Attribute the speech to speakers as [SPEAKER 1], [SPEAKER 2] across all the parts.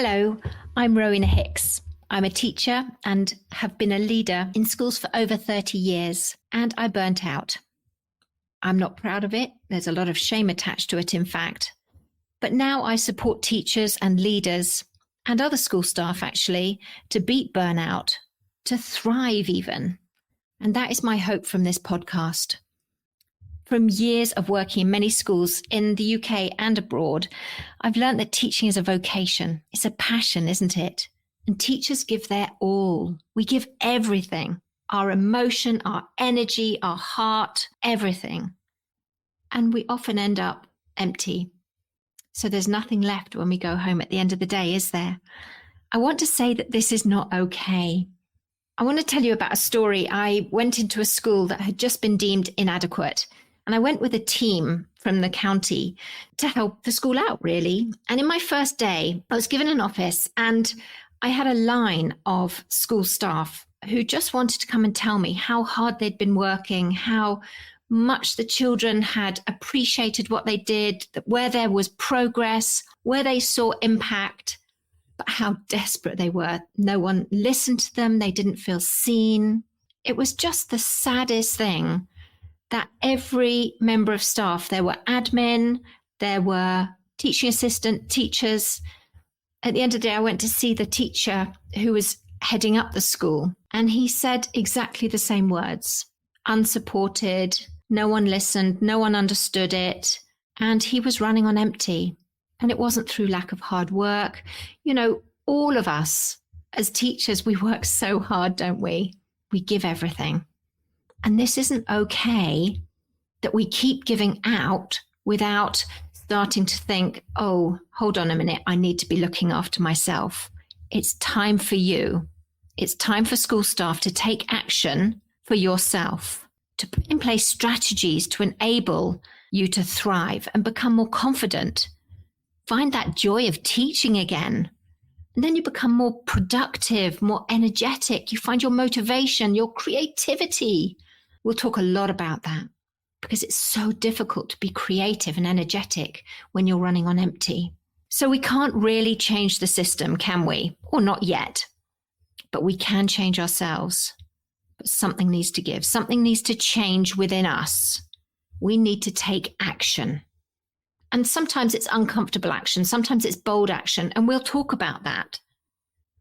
[SPEAKER 1] Hello, I'm Rowena Hicks. I'm a teacher and have been a leader in schools for over 30 years, and I burnt out. I'm not proud of it. There's a lot of shame attached to it, in fact. But now I support teachers and leaders and other school staff, actually, to beat burnout, to thrive even. And that is my hope from this podcast. From years of working in many schools in the UK and abroad, I've learned that teaching is a vocation. It's a passion, isn't it? And teachers give their all. We give everything, our emotion, our energy, our heart, everything. And we often end up empty. So there's nothing left when we go home at the end of the day, is there? I want to say that this is not okay. I want to tell you about a story. I went into a school that had just been deemed inadequate. And I went with a team from the county to help the school out, really. And in my first day, I was given an office and I had a line of school staff who just wanted to come and tell me how hard they'd been working, how much the children had appreciated what they did, that where there was progress, where they saw impact, but how desperate they were. No one listened to them. They didn't feel seen. It was just the saddest thing that every member of staff, there were admin, there were teaching assistant teachers. At the end of the day, I went to see the teacher who was heading up the school, and he said exactly the same words: unsupported, no one listened, no one understood it, and he was running on empty. And it wasn't through lack of hard work. You know, all of us as teachers, we work so hard, don't we? We give everything. And this isn't okay that we keep giving out without starting to think, oh, hold on a minute, I need to be looking after myself. It's time for you. It's time for school staff to take action for yourself, to put in place strategies to enable you to thrive and become more confident. Find that joy of teaching again. And then you become more productive, more energetic. You find your motivation, your creativity. We'll talk a lot about that because it's so difficult to be creative and energetic when you're running on empty. So we can't really change the system, can we? Or not yet. But we can change ourselves. But something needs to give. Something needs to change within us. We need to take action. And sometimes it's uncomfortable action. Sometimes it's bold action. And we'll talk about that.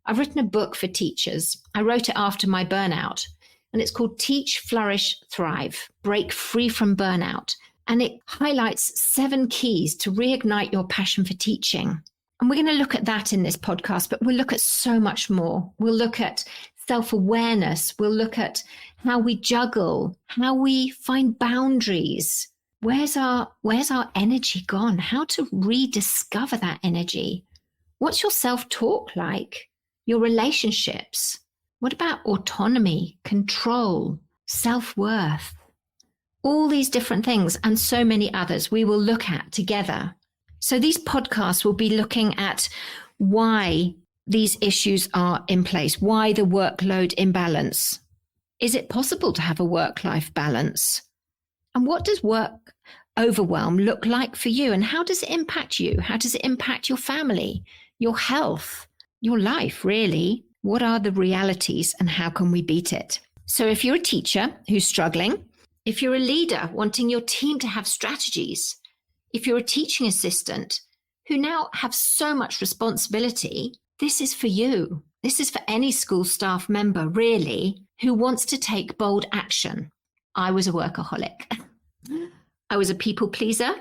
[SPEAKER 1] I've written a book for teachers. I wrote it after my burnout. And it's called Teach, Flourish, Thrive, Break Free from Burnout. And it highlights 7 keys to reignite your passion for teaching. And we're going to look at that in this podcast, but we'll look at so much more. We'll look at self-awareness. We'll look at how we juggle, how we find boundaries. Where's our energy gone? How to rediscover that energy? What's your self-talk like? Your relationships? What about autonomy, control, self-worth? All these different things and so many others we will look at together. So these podcasts will be looking at why these issues are in place, why the workload imbalance. Is it possible to have a work-life balance? And what does work overwhelm look like for you? And how does it impact you? How does it impact your family, your health, your life, really? What are the realities and how can we beat it? So if you're a teacher who's struggling, if you're a leader wanting your team to have strategies, if you're a teaching assistant who now have so much responsibility, this is for you. This is for any school staff member, really, who wants to take bold action. I was a workaholic. I was a people pleaser.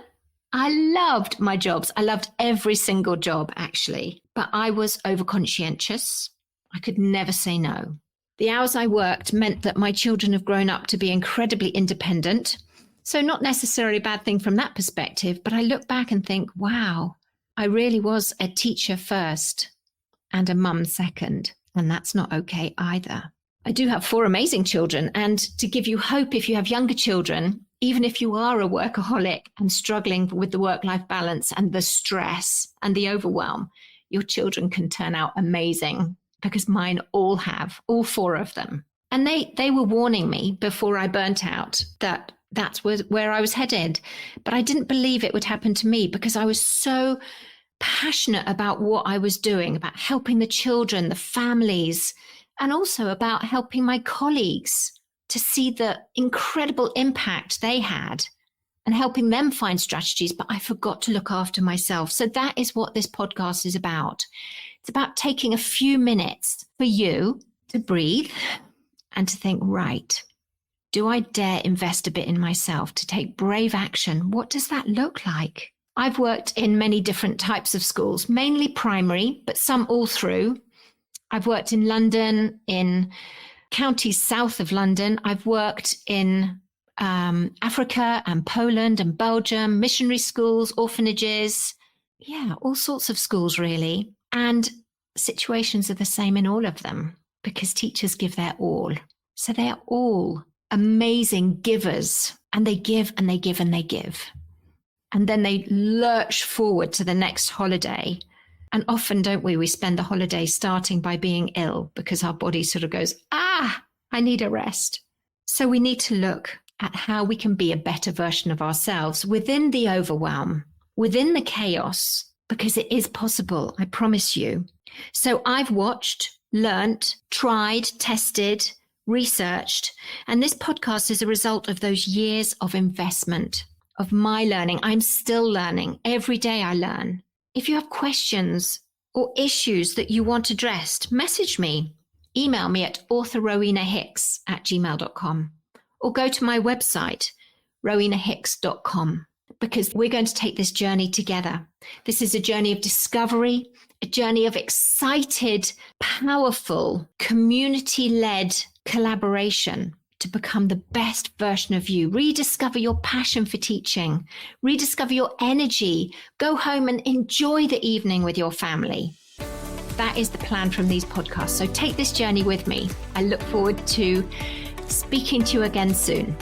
[SPEAKER 1] I loved my jobs. I loved every single job, actually, but I was overconscientious. I could never say no. The hours I worked meant that my children have grown up to be incredibly independent. So not necessarily a bad thing from that perspective, but I look back and think, wow, I really was a teacher first and a mum second. And that's not okay either. I do have 4 amazing children. And to give you hope, if you have younger children, even if you are a workaholic and struggling with the work-life balance and the stress and the overwhelm, your children can turn out amazing. Because mine all have, all 4 of them. And they were warning me before I burnt out that that's where I was headed. But I didn't believe it would happen to me because I was so passionate about what I was doing, about helping the children, the families, and also about helping my colleagues to see the incredible impact they had and helping them find strategies. But I forgot to look after myself. So that is what this podcast is about. It's about taking a few minutes for you to breathe and to think, right, do I dare invest a bit in myself to take brave action? What does that look like? I've worked in many different types of schools, mainly primary, but some all through. I've worked in London, in counties south of London. I've worked in Africa and Poland and Belgium, missionary schools, orphanages. Yeah, all sorts of schools, really. And situations are the same in all of them because teachers give their all. So they are all amazing givers, and they give and they give and they give. And then they lurch forward to the next holiday. And often, don't we spend the holiday starting by being ill because our body sort of goes, I need a rest. So we need to look at how we can be a better version of ourselves within the overwhelm, within the chaos, because it is possible, I promise you. So I've watched, learnt, tried, tested, researched, and this podcast is a result of those years of investment, of my learning. I'm still learning. Every day I learn. If you have questions or issues that you want addressed, message me. Email me at authorrowenahicks@gmail.com or go to my website, rowenahicks.com, because we're going to take this journey together. This is a journey of discovery, a journey of excited, powerful, community-led collaboration to become the best version of you. Rediscover your passion for teaching. Rediscover your energy. Go home and enjoy the evening with your family. That is the plan from these podcasts. So take this journey with me. I look forward to speaking to you again soon.